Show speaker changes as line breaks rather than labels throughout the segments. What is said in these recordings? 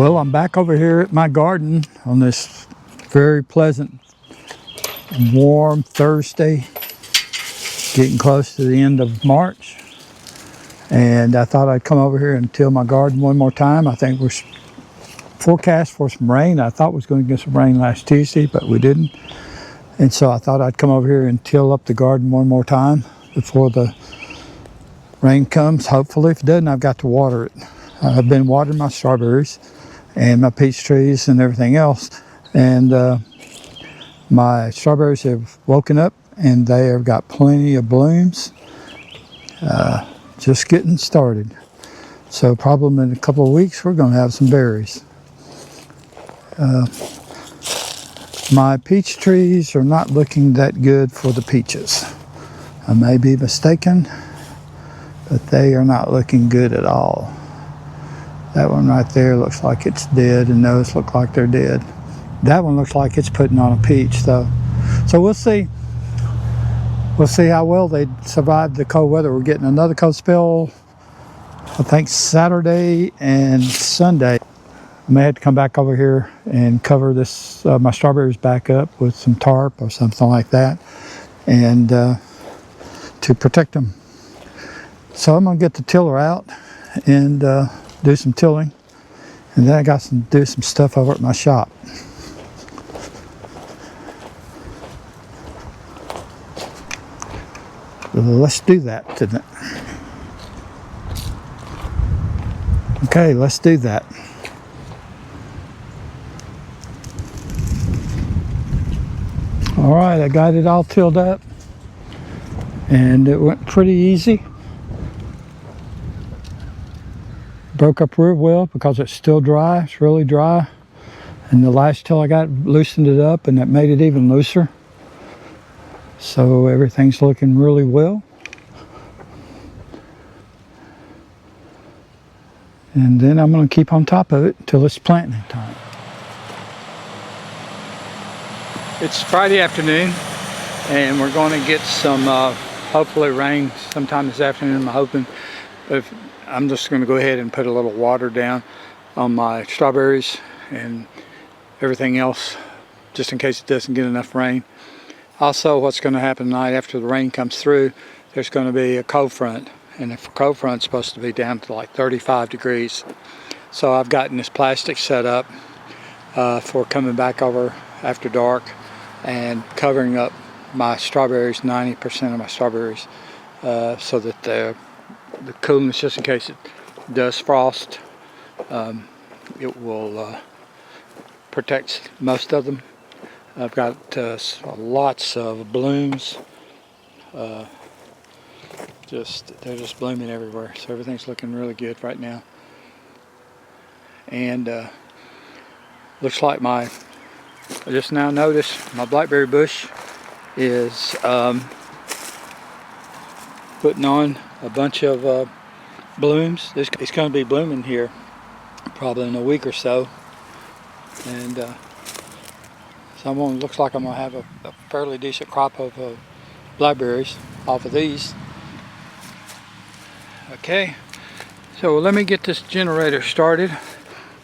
Well, I'm back over here at my garden on this very pleasant, warm Thursday, getting close to the end of March. And I thought I'd come over here and till my garden one more time. I think we're forecast for some rain. I thought we was going to get some rain last Tuesday, but we didn't. And so I thought I'd come over here and till up the garden one more time before the rain comes. Hopefully, if it doesn't, I've got to water it. I've been watering my strawberries and my peach trees and everything else. And my strawberries have woken up and they have got plenty of blooms. Just getting started. So probably in a couple of weeks, we're going to have some berries. My peach trees are not looking that good for the peaches. I may be mistaken, but they are not looking good at all. That one right there looks like it's dead, and those look like they're dead. That one looks like it's putting on a peach, though. So we'll see. We'll see how well they survive the cold weather. We're getting another cold spell, I think Saturday and Sunday. I may have to come back over here and cover this my strawberries back up with some tarp or something like that, and to protect them. So I'm gonna get the tiller out and do some tilling, and then I got to do some stuff over at my shop. Let's do that today. Okay, let's do that. All right, I got it all tilled up, and it went pretty easy. Broke up real well because it's still dry. It's really dry. And the last till I got loosened it up, and that made it even looser. So everything's looking really well. And then I'm going to keep on top of it until it's planting time. It's Friday afternoon, and we're going to get some hopefully rain sometime this afternoon, I'm hoping. I'm just going to go ahead and put a little water down on my strawberries and everything else, just in case it doesn't get enough rain. Also, what's going to happen tonight after the rain comes through, there's going to be a cold front, and the cold front's supposed to be down to like 35 degrees. So I've gotten this plastic set up for coming back over after dark and covering up my strawberries, 90% of my strawberries, so that the coolness, just in case it does frost, it will protect most of them. I've got lots of blooms. They're just blooming everywhere, so everything's looking really good right now. And looks like I just now noticed my blackberry bush is putting on a bunch of blooms. It's going to be blooming here probably in a week or so, and looks like I'm going to have a fairly decent crop of blackberries off of these. Okay, so let me get this generator started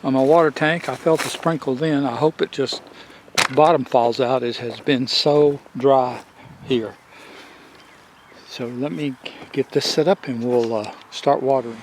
on my water tank. I felt it sprinkled in. I hope it just bottom falls out. It has been so dry here. So let me get this set up and we'll start watering.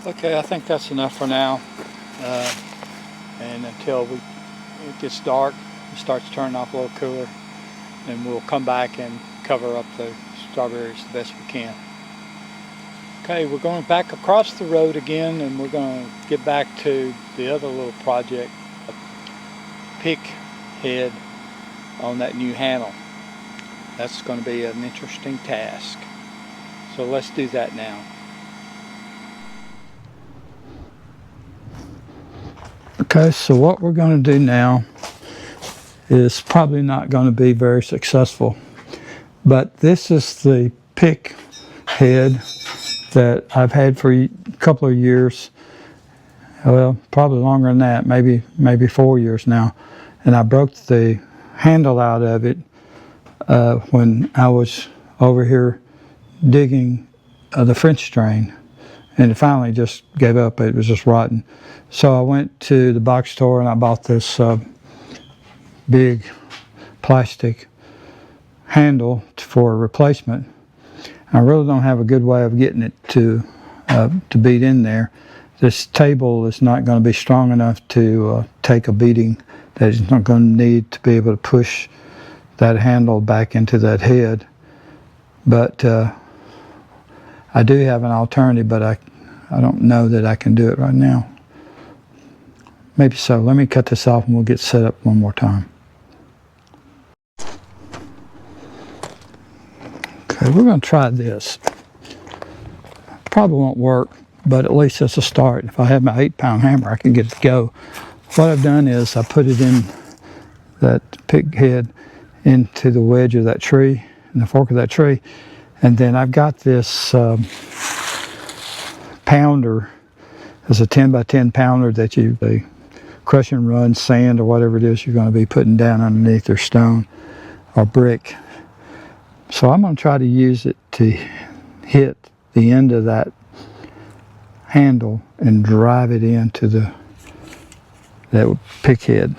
Okay, I think that's enough for now. And until it gets dark, it starts turning off a little cooler, and we'll come back and cover up the strawberries the best we can. Okay, we're going back across the road again, and we're going to get back to the other little project, a pick head on that new handle. That's going to be an interesting task. So let's do that now. Okay, so what we're going to do now is probably not going to be very successful, but this is the pick head that I've had for a couple of years. Well, probably longer than that, maybe 4 years now. And I broke the handle out of it when I was over here digging the French drain, and it finally just gave up. It was just rotten. So I went to the box store and I bought this big plastic handle for a replacement. I really don't have a good way of getting it to beat in there. This table is not going to be strong enough to take a beating that it's not going to need to be able to push that handle back into that head. But I do have an alternative, but I don't know that I can do it right now. Maybe so. Let me cut this off and we'll get set up one more time. Okay, we're going to try this. Probably won't work, but at least it's a start. If I have my 8-pound hammer, I can get it to go. What I've done is I put it in that pick head into the wedge of that tree, in the fork of that tree, and then I've got this pounder. It's a 10 by 10 pounder that you crush and run sand or whatever it is you're going to be putting down underneath your stone or brick. So I'm going to try to use it to hit the end of that handle and drive it into that pick head.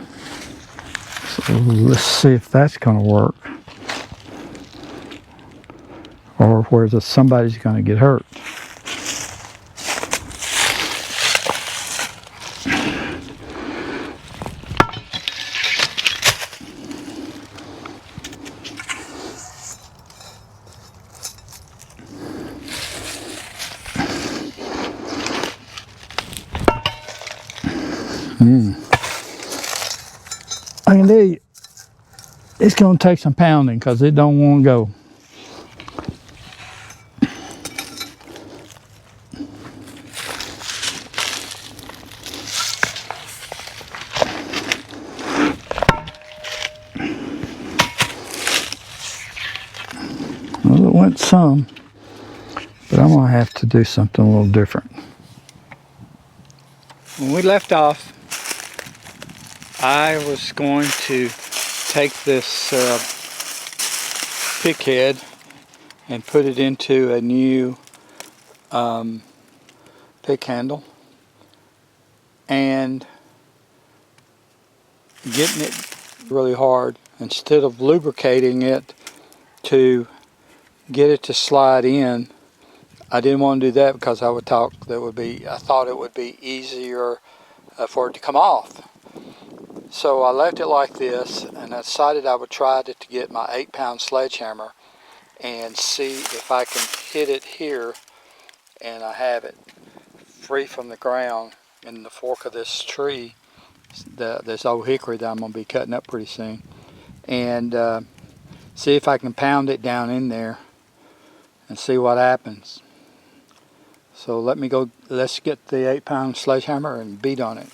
So let's see if that's going to work, or where somebody's going to get hurt. I can tell you, it's going to take some pounding because it don't want to go. Well, it went some, but I'm going to have to do something a little different. When we left off, I was going to take this pick head and put it into a new pick handle, and getting it really hard, instead of lubricating it to get it to slide in. I didn't want to do that because I thought it would be easier for it to come off. So I left it like this, and I decided I would try to get my 8-pound sledgehammer and see if I can hit it here, and I have it free from the ground in the fork of this tree, this old hickory that I'm going to be cutting up pretty soon, and see if I can pound it down in there and see what happens. So let's get the 8-pound sledgehammer and beat on it.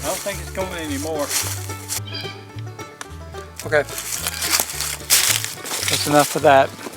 I don't think it's going anymore. Okay, that's enough of that.